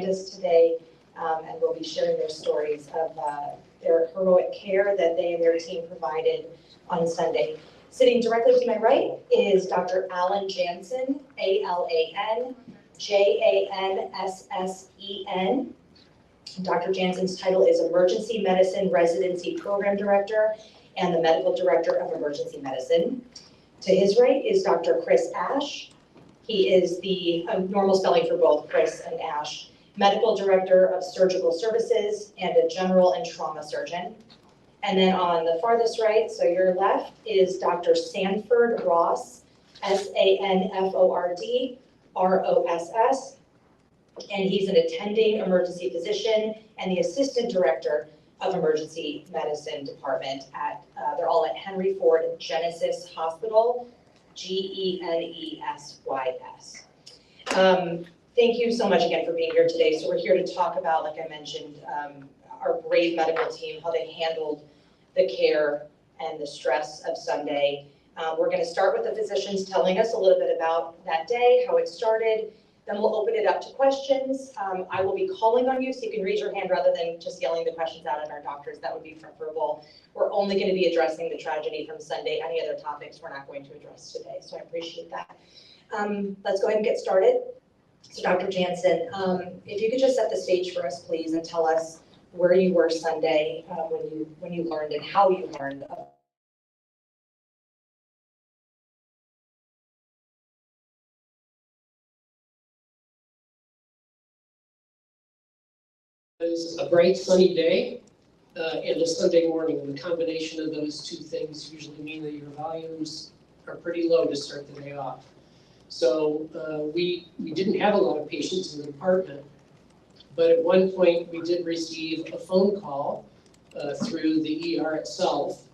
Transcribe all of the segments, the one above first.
us today, and will be sharing their stories of their heroic care that they and their team provided on Sunday. Sitting directly to my right is Dr. Alan Janssen, AlanJanssen. Dr. Janssen's title is Emergency Medicine Residency Program Director and the Medical Director of Emergency Medicine. To his right is Dr. Chris Ash. He is the normal spelling for both Chris and Ash, Medical Director of Surgical Services and a General and Trauma Surgeon. And then on the farthest right, so your left, is Dr. Sanford Ross, SANFORD ROSS, and he's an attending emergency physician and the Assistant Director of Emergency Medicine Department at, they're all at Ford Genesys Hospital, GENESYS. Thank you so much again for being here today. So we're here to talk about, like I mentioned, our brave medical team, how they handled the care and the stress of Sunday. We're going to start with the physicians telling us a little bit about that day, how it started. Then we'll open it up to questions. I will be calling on you so you can raise your hand rather than just yelling the questions out at our doctors. That would be preferable. We're only going to be addressing the tragedy from Sunday. Any other topics we're not going to address today, so I appreciate that. Let's go ahead and get started. So Dr. Janssen, if you could just set the stage for us, please, and tell us where you were Sunday when you learned and how you learned. It was a bright sunny day and a Sunday morning, and the combination of those two things usually mean that your volumes are pretty low to start the day off. So we didn't have a lot of patients in the department, but at one point we did receive a phone call through the ER itself,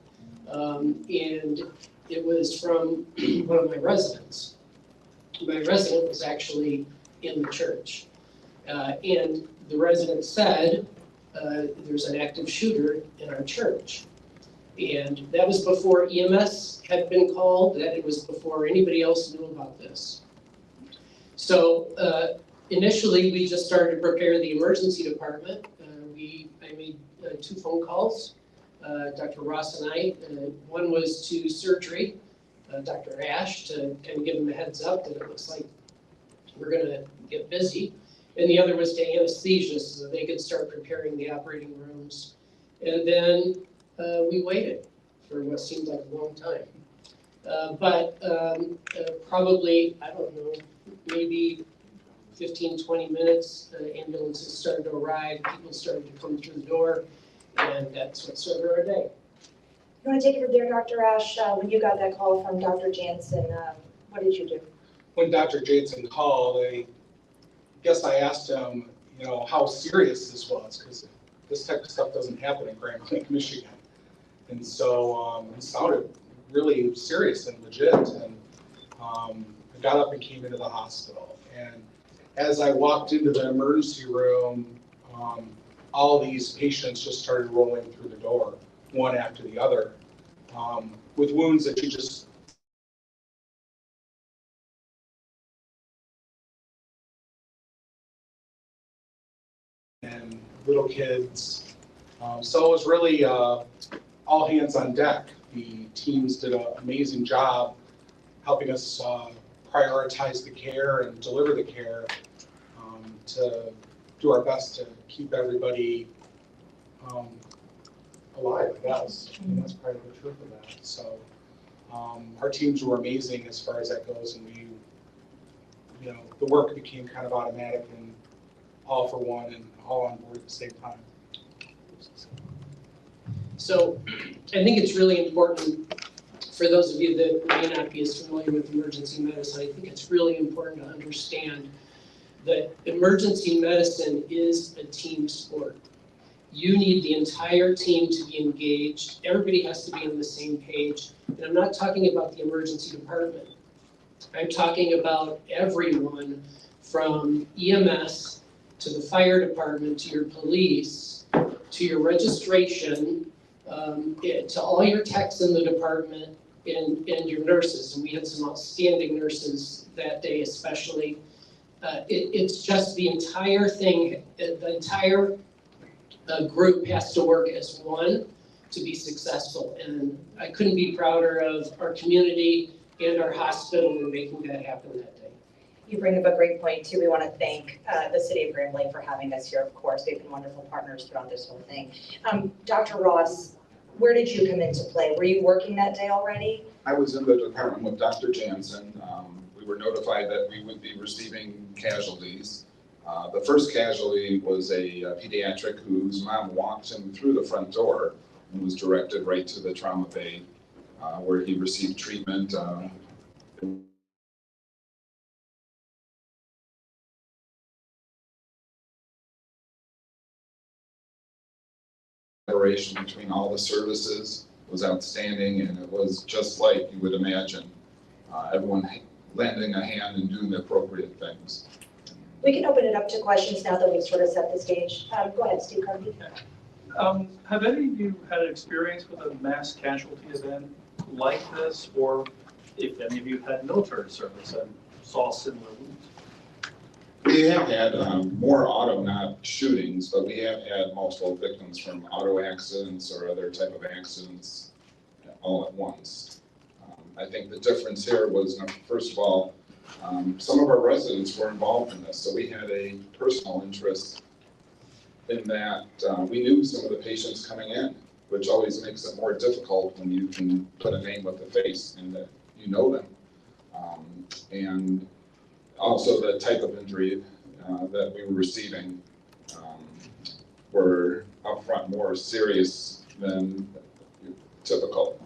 and it was from one of my residents. My resident was actually in the church, and the resident said, there's an active shooter in our church. And that was before EMS had been called, that it was before anybody else knew about this. So initially, we just started to prepare the emergency department. I made 2 phone calls, Dr. Ross and I. One was to surgery, Dr. Ash, to kind of give him a heads up that it looks like we're gonna get busy. And the other was to anesthesia so that they could start preparing the operating rooms. And then we waited for what seemed like a long time. But probably, I don't know, maybe 15, 20 minutes, ambulances started to arrive, people started to come through the door, and that's what started our day. You want to take it from there, Dr. Ash? When you got that call from Dr. Janssen, what did you do? When Dr. Janssen called, I guess I asked him, how serious this was, because this type of stuff doesn't happen in Grand Blanc, Michigan. And so it sounded really serious and legit. And I got up and came into the hospital. And as I walked into the emergency room, all these patients just started rolling through the door, one after the other, with wounds that you just and little kids. So it was really all hands on deck. The teams did an amazing job helping us prioritize the care and deliver the care, to do our best to keep everybody alive, I guess. And that's probably the truth of that. So our teams were amazing as far as that goes, and the work became kind of automatic and all for one and all on board at the same time. So I think it's really important for those of you that may not be as familiar with emergency medicine. I think it's really important to understand that emergency medicine is a team sport. You need the entire team to be engaged. Everybody has to be on the same page. And I'm not talking about the emergency department. I'm talking about everyone from EMS to the fire department, to your police, to your registration, to all your techs in the department, and your nurses. And we had some outstanding nurses that day especially. It's just the entire thing, the entire group has to work as one to be successful. And I couldn't be prouder of our community and our hospital in making that happen that day. You bring up a great point too. We want to thank the city of Grand Blanc for having us here, of course. They've been wonderful partners throughout this whole thing. Dr. Ross, where did you come into play? Were you working that day already? I was in the department with Dr. Jansen. We were notified that we would be receiving casualties. The first casualty was a pediatric whose mom walked him through the front door and was directed right to the trauma bay where he received treatment. Collaboration between all the services was outstanding, and it was just like you would imagine, everyone lending a hand and doing the appropriate things. We can open it up to questions now that we've sort of set the stage. Go ahead, Steve Carvey. Have any of you had experience with a mass casualty event like this, or if any of you had military service and saw similar wounds? We have had more auto, not shootings, but we have had multiple victims from auto accidents or other type of accidents all at once. I think the difference here was, first of all, some of our residents were involved in this, so we had a personal interest in that. We knew some of the patients coming in, which always makes it more difficult when you can put a name with a face and that you know them. And also the type of injury that we were receiving were upfront more serious than typical.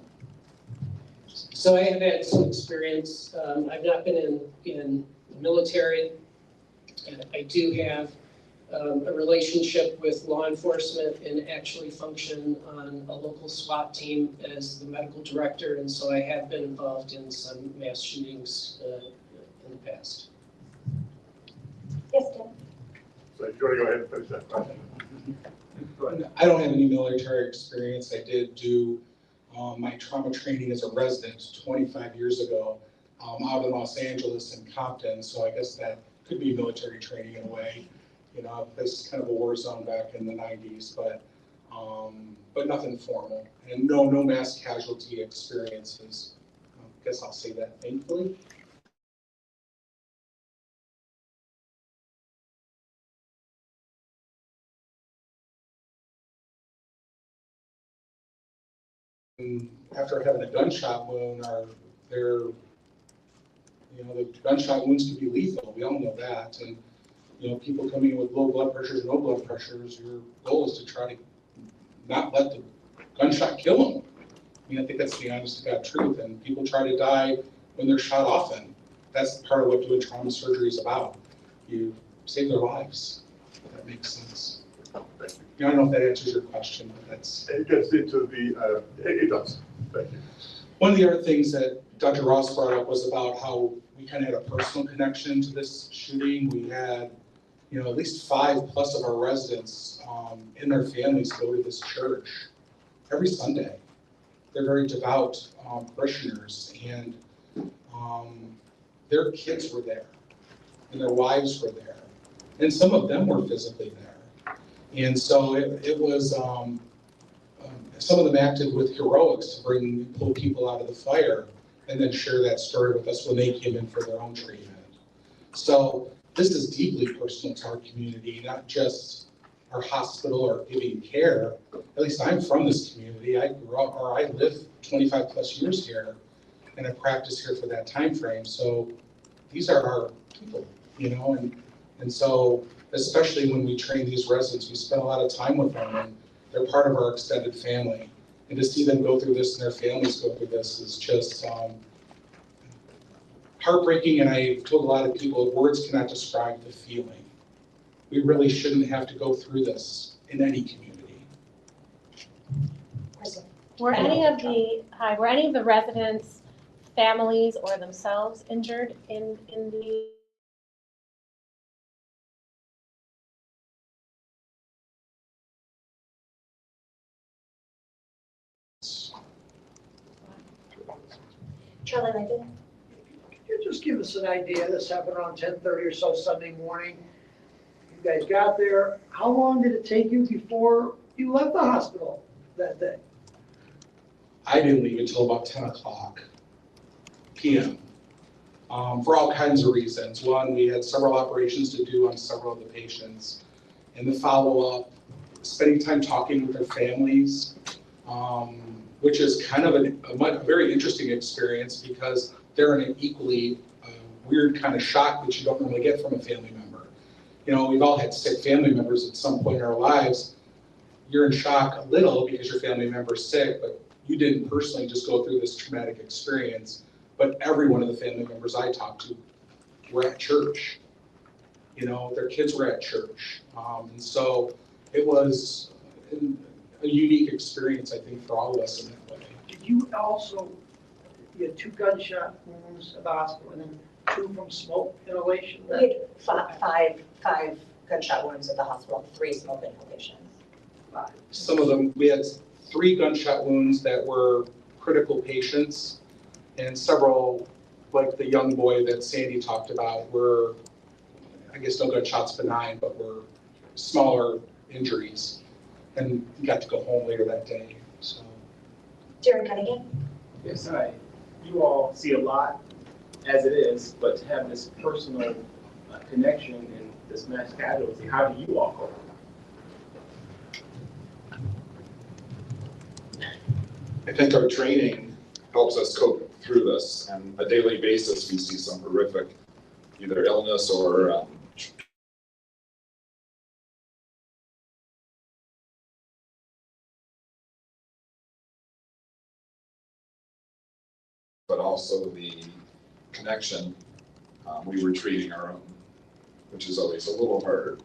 So I have had some experience. I've not been in the military. I do have a relationship with law enforcement and actually function on a local SWAT team as the medical director, and so I have been involved in some mass shootings in the past. Yes, Tim. So if you want to go ahead and finish that question. I don't have any military experience. I did do my trauma training as a resident 25 years ago out in Los Angeles and Compton. So I guess that could be military training in a way. You know, this is kind of a war zone back in the 90s, but nothing formal. And no mass casualty experiences. I guess I'll say that thankfully. After having a gunshot wound, the gunshot wounds can be lethal. We all know that. And, people coming in with low blood pressures, no blood pressures, your goal is to try to not let the gunshot kill them. I think that's the honest to God truth. And people try to die when they're shot often. That's part of what doing trauma surgery is about. You save their lives. If that makes sense. Thank you. I don't know if that answers your question, but that's... It gets into the, it does. Thank you. One of the other things that Dr. Ross brought up was about how we kind of had a personal connection to this shooting. We had, at least 5+ of our residents and their families go to this church every Sunday. They're very devout parishioners, and their kids were there, and their wives were there, and some of them were physically there. And so it was, some of them acted with heroics to pull people out of the fire and then share that story with us when they came in for their own treatment. So this is deeply personal to our community, not just our hospital or giving care. At least I'm from this community. I lived 25+ years here, and I practiced here for that time frame. So these are our people, and so especially when we train these residents, we spend a lot of time with them, and they're part of our extended family. And to see them go through this and their families go through this is just heartbreaking. And I've told a lot of people, words cannot describe the feeling. We really shouldn't have to go through this in any community. Were any of the residents' families or themselves injured in the? Charlie Langdon? you just give us an idea? This happened around 10:30 or so Sunday morning. You guys got there. How long did it take you before you left the hospital that day? I didn't leave until about 10 o'clock PM. For all kinds of reasons. One, we had several operations to do on several of the patients. And the follow-up, spending time talking with their families, which is kind of a very interesting experience because they're in an equally weird kind of shock that you don't normally get from a family member. You know, we've all had sick family members at some point in our lives. You're in shock a little because your family member's sick, but you didn't personally just go through this traumatic experience. But every one of the family members I talked to were at church. You know, their kids were at church. And so it was a unique experience, I think, for all of us in that way. Did you also, you had 2 gunshot wounds at the hospital and then 2 from smoke inhalation? We had five gunshot wounds at the hospital, 3 smoke inhalations. Some of them, we had 3 gunshot wounds that were critical patients, and several, like the young boy that Sandy talked about, were, I guess no gunshots benign, but were smaller injuries, and got to go home later that day, so. Darren Cunningham? Yes, hi. You all see a lot as it is, but to have this personal connection and this mass casualty, how do you all cope? I think our training helps us cope through this. On a daily basis, we see some horrific either illness or but also the connection. We were treating our own, which is always a little harder.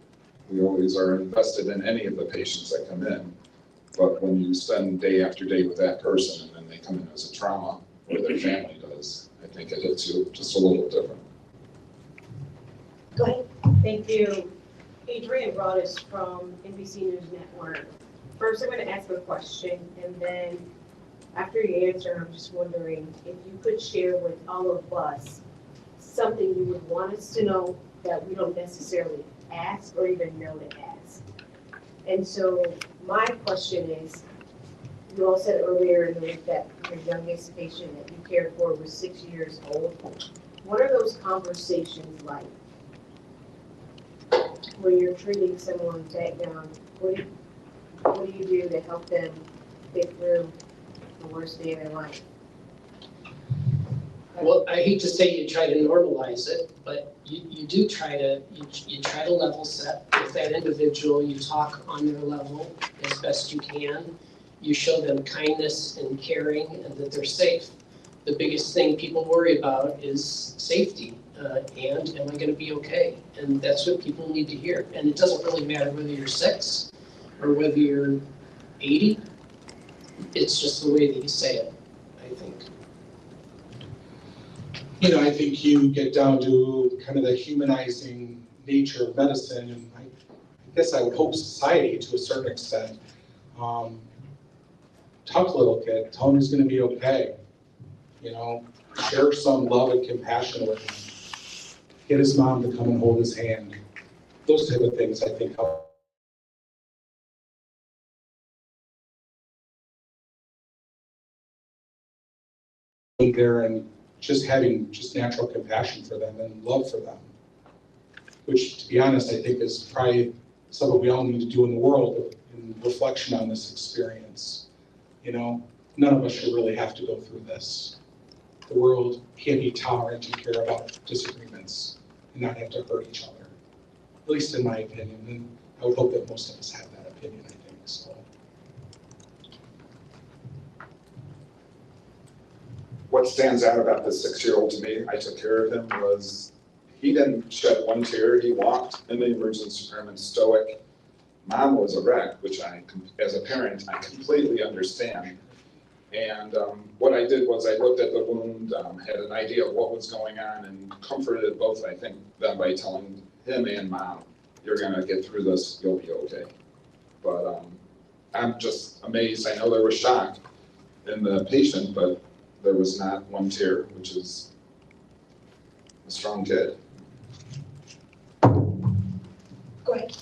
We always are invested in any of the patients that come in, but when you spend day after day with that person and then they come in as a trauma, or their family does, I think it hits you just a little different. Go ahead. Thank you. Adrienne Broadus from NBC News Network. First, I'm going to ask a question, and then after you answer, I'm just wondering if you could share with all of us something you would want us to know that we don't necessarily ask or even know to ask. And so my question is, you all said earlier in the week that your youngest patient that you cared for was 6 years old. What are those conversations like? When you're treating someone back down, what do you do to help them get through the worst day of their life? Well, I hate to say you try to normalize it, but you do try to, you try to level set with that individual. You talk on their level as best you can. You show them kindness and caring and that they're safe. The biggest thing people worry about is safety and am I going to be okay? And that's what people need to hear. And it doesn't really matter whether you're 6 or whether you're 80. It's just the way that you say it, I think. You know, I think you get down to kind of the humanizing nature of medicine, and I guess I would hope society to a certain extent. Talk to the little kid, tell him he's going to be okay. You know, share some love and compassion with him. Get his mom to come and hold his hand. Those type of things I think help. There and just having just natural compassion for them and love for them, which, to be honest, I think is probably something we all need to do in the world in reflection on this experience. You know, none of us should really have to go through this. The world can be tolerant and care about disagreements and not have to hurt each other, at least in my opinion, and I would hope that most of us have that opinion, I think, so. What stands out about this 6-year-old to me, I took care of him, was he didn't shed one tear. He walked in the emergency room and stoic. Mom was a wreck, which as a parent, I completely understand. And what I did was I looked at the wound, had an idea of what was going on, and comforted both, I think, them by telling him and Mom, you're gonna get through this, you'll be okay. But I'm just amazed. I know there was shock in the patient, but there was not one tear, which is a strong kid. Go ahead.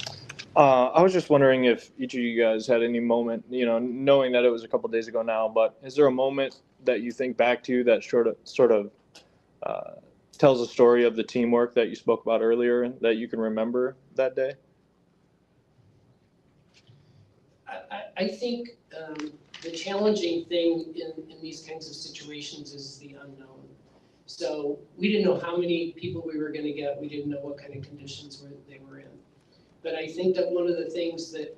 I was just wondering if each of you guys had any moment, knowing that it was a couple days ago now, but is there a moment that you think back to that sort of tells a story of the teamwork that you spoke about earlier that you can remember that day? I think the challenging thing in these kinds of situations is the unknown. So we didn't know how many people we were going to get. We didn't know what kind of conditions they were in. But I think that one of the things that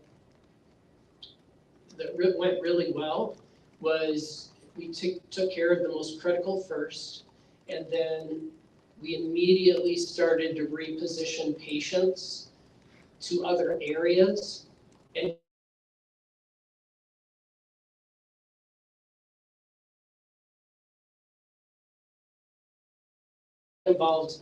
went really well was we took care of the most critical first, and then we immediately started to reposition patients to other areas. And involved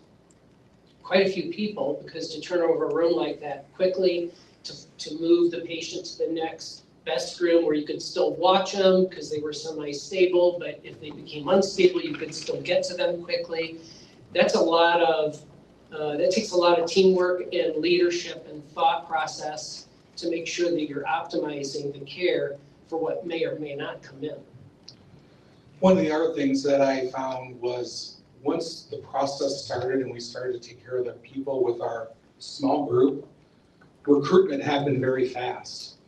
quite a few people, because to turn over a room like that quickly, to move the patient to the next best room where you could still watch them because they were semi-stable, but if they became unstable, you could still get to them quickly. That's a lot of, that takes a lot of teamwork and leadership and thought process to make sure that you're optimizing the care for what may or may not come in. One of the other things that I found was once the process started and we started to take care of the people with our small group, recruitment happened very fast.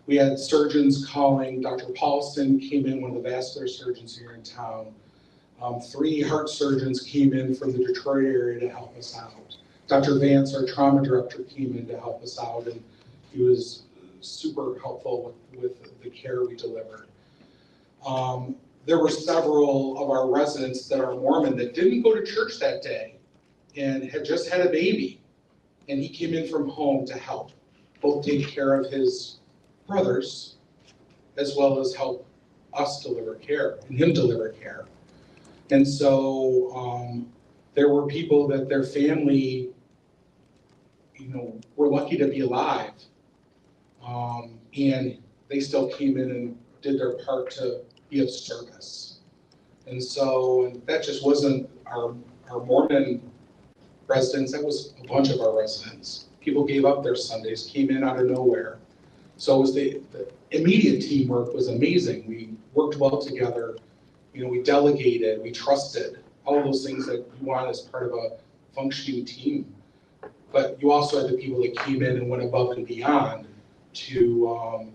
We had surgeons calling. Dr. Paulson came in, one of the vascular surgeons here in town. 3 heart surgeons came in from the Detroit area to help us out. Dr. Vance, our trauma director, came in to help us out, and he was super helpful with the care we delivered. There were several of our residents that are Mormon that didn't go to church that day and had just had a baby. And he came in from home to help, both take care of his brothers, as well as help us deliver care and him deliver care. And so there were people that their family, were lucky to be alive. And they still came in and did their part to be of service. And so that just wasn't our Mormon residents, that was a bunch of our residents. People gave up their Sundays, came in out of nowhere. So it was the immediate teamwork was amazing. We worked well together. We delegated, we trusted, all of those things that you want as part of a functioning team. But you also had the people that came in and went above and beyond to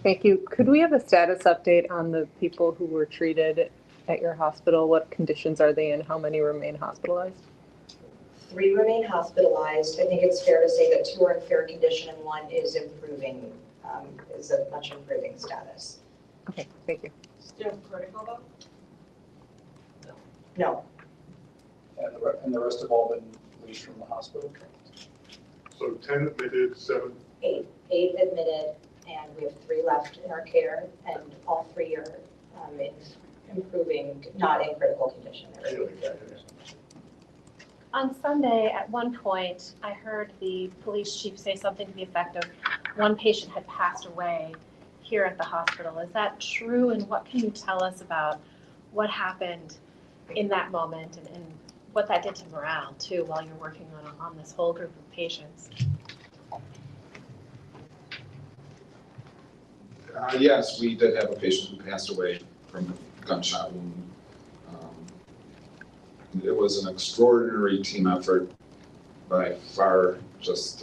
Thank you. Could we have a status update on the people who were treated at your hospital? What conditions are they in? How many remain hospitalized? 3 remain hospitalized. I think it's fair to say that 2 are in fair condition and 1 is improving, is a much improving status. Okay, thank you. Still critical though? No. And the rest have all been released from the hospital? So 10 admitted, 7. 8 admitted, and we have 3 left in our care, and all 3 are in improving, not in critical condition. On Sunday, at one point, I heard the police chief say something to the effect of 1 patient had passed away here at the hospital. Is that true? And what can you tell us about what happened in that moment and what that did to morale too while you're working on this whole group of patients? Yes, we did have a patient who passed away from a gunshot wound. It was an extraordinary team effort by far. Just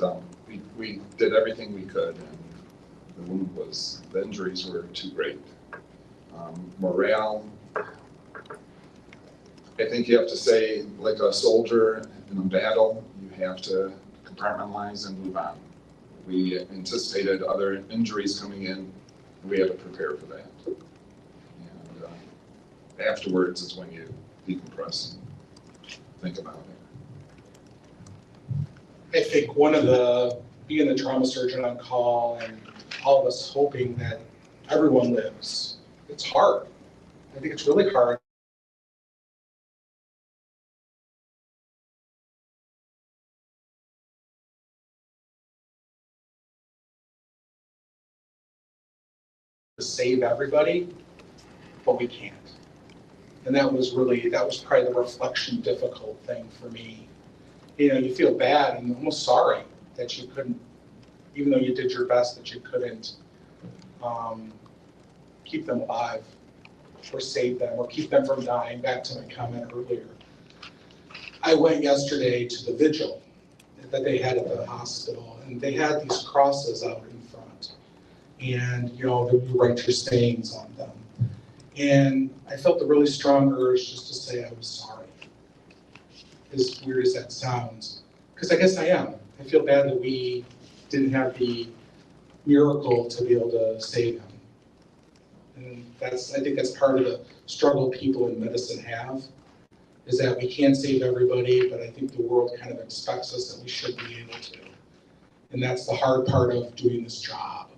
we did everything we could, and the injuries were too great. Morale, I think you have to say, like a soldier in a battle, you have to compartmentalize and move on. We anticipated other injuries coming in. We had to prepare for that. And afterwards is when you decompress and think about it. I think being the trauma surgeon on call and all of us hoping that everyone lives, it's hard. I think it's really hard. save everybody, but we can't. And that was probably the reflection difficult thing for me. You know, you feel bad and almost sorry that you couldn't, even though you did your best, that you couldn't keep them alive or save them or keep them from dying, back to my comment earlier. I went yesterday to the vigil that they had at the hospital, and they had these crosses out in front. And, you know, you write your sayings on them. And I felt a really strong urge just to say I was sorry. As weird as that sounds. Because I guess I am. I feel bad that we didn't have the miracle to be able to save him. And I think that's part of the struggle people in medicine have, is that we can't save everybody, but I think the world kind of expects us that we should be able to. And that's the hard part of doing this job,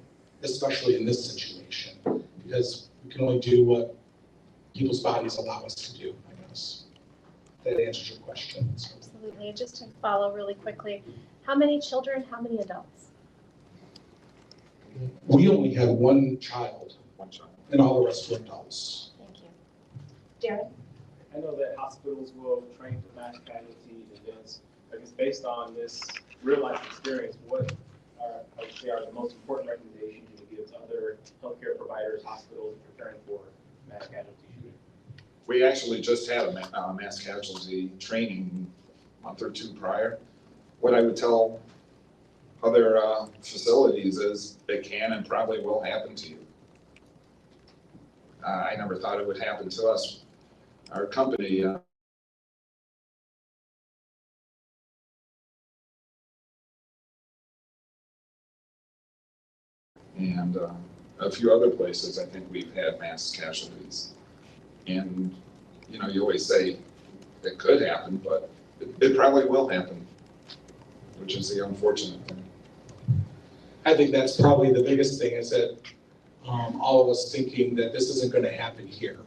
especially in this situation, because we can only do what people's bodies allow us to do, I guess. That answers your question. So. Absolutely. And just to follow really quickly, how many children, how many adults? We only had one child, and all the rest were adults. Thank you. Darren? I know that hospitals will train for mass casualty events. I guess based on this real life experience, what are the most important recommendations you would give to other healthcare providers, hospitals preparing for mass casualty shooting? We actually just had a mass casualty training a month or two prior. What I would tell other facilities is it can and probably will happen to you. I never thought it would happen to us. Our company and a few other places, I think we've had mass casualties. And, you know, you always say it could happen, but it probably will happen, which is the unfortunate thing. I think that's probably the biggest thing, is that all of us thinking that this isn't going to happen here.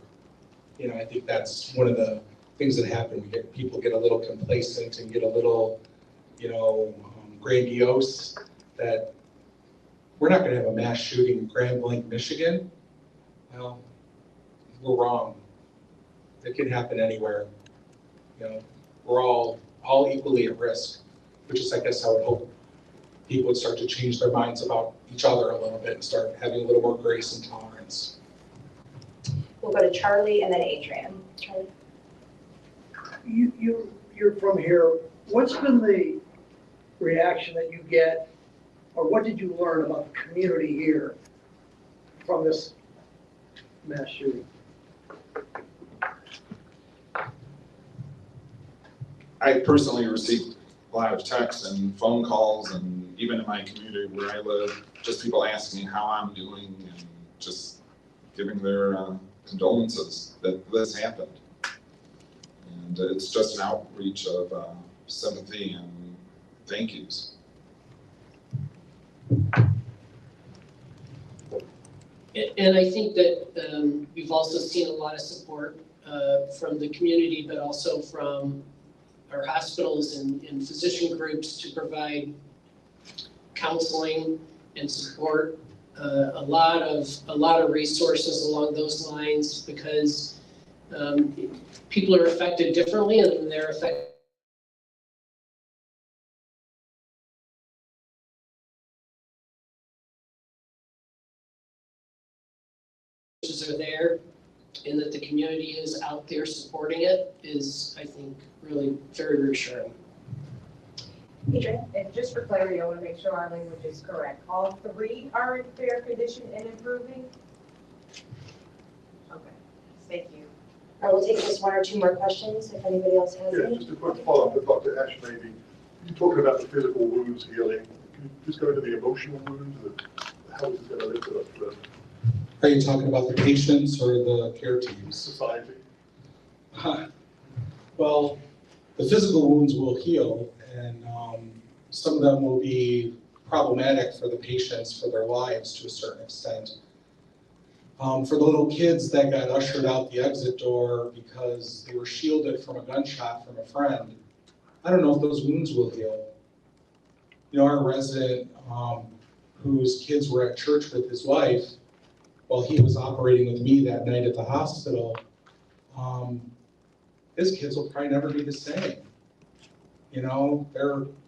You know, I think that's one of the things that happen. People get a little complacent and get a little, you know, grandiose, that we're not going to have a mass shooting in Grand Blanc, Michigan. Well, we're wrong. It can happen anywhere. You know, we're all equally at risk, which is, I guess, I would hope people would start to change their minds about each other a little bit and start having a little more grace and tolerance. We'll go to Charlie and then Adrian. Charlie? You're from here. What's been the reaction that you get, or what did you learn about the community here from this mass shooting? I personally received a lot of texts and phone calls, and even in my community where I live, just people asking how I'm doing and just giving their condolences that this happened. And it's just an outreach of sympathy and thank yous. And I think that we've also seen a lot of support from the community, but also from our hospitals and physician groups to provide counseling and support. A lot of resources along those lines, because people are affected differently, and they're affected. Are there, and that the community is out there supporting it is, I think, really very reassuring. Adrian? And just for clarity, I want to make sure our language is correct. All three are in fair condition and improving? Okay, thank you. All right, we'll take just one or two more questions if anybody else has Yeah, any. just a quick follow-up with Dr. Ash, maybe. You're talking about the physical wounds healing. Can you just go into the emotional wounds? How is this going to lift it up to Are you talking about the patients or the care teams? society? Well, the physical wounds will heal, and some of them will be problematic for the patients for their lives to a certain extent. For the little kids that got ushered out the exit door because they were shielded from a gunshot from a friend, I don't know if those wounds will heal. You know, our resident whose kids were at church with his wife, while he was operating with me that night at the hospital, his kids will probably never be the same. You know,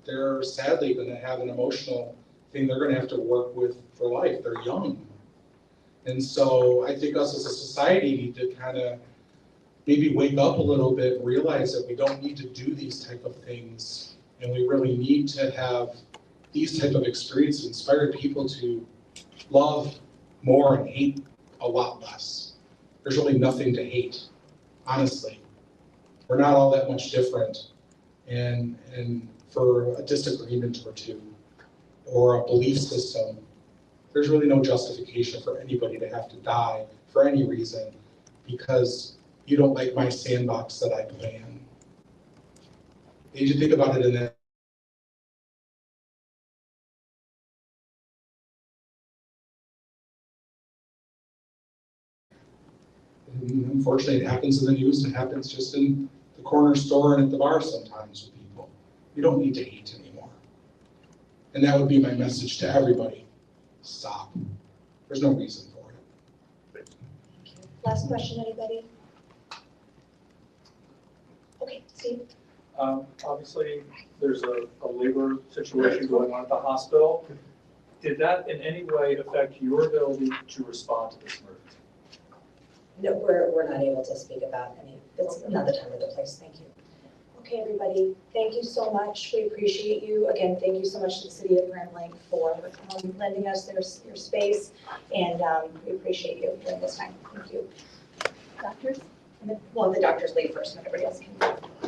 they're sadly gonna have an emotional thing they're gonna have to work with for life. They're young. And so I think us as a society need to kind of maybe wake up a little bit, realize that we don't need to do these type of things. And we really need to have these type of experiences inspire people to love more and hate a lot less. There's really nothing to hate, honestly. We're not all that much different. And for a disagreement or two, or a belief system, there's really no justification for anybody to have to die for any reason because you don't like my sandbox that I play in. You need to think about it in that. And unfortunately, it happens in the news, and it happens just in the corner store and at the bar sometimes with people. You don't need to hate anymore. And that would be my message to everybody. Stop. There's no reason for it. Last question, anybody? Okay, Steve? Obviously, there's a labor situation going on at the hospital. Did that in any way affect your ability to respond to this emergency? No, we're not able to speak about any, it's not the time or the place, thank you. Okay, everybody, thank you so much, we appreciate you. Again, thank you so much to the city of Grand Blanc for lending us your space, and we appreciate you during this time, thank you. Doctors? And then, well, the doctors leave first, and everybody else can.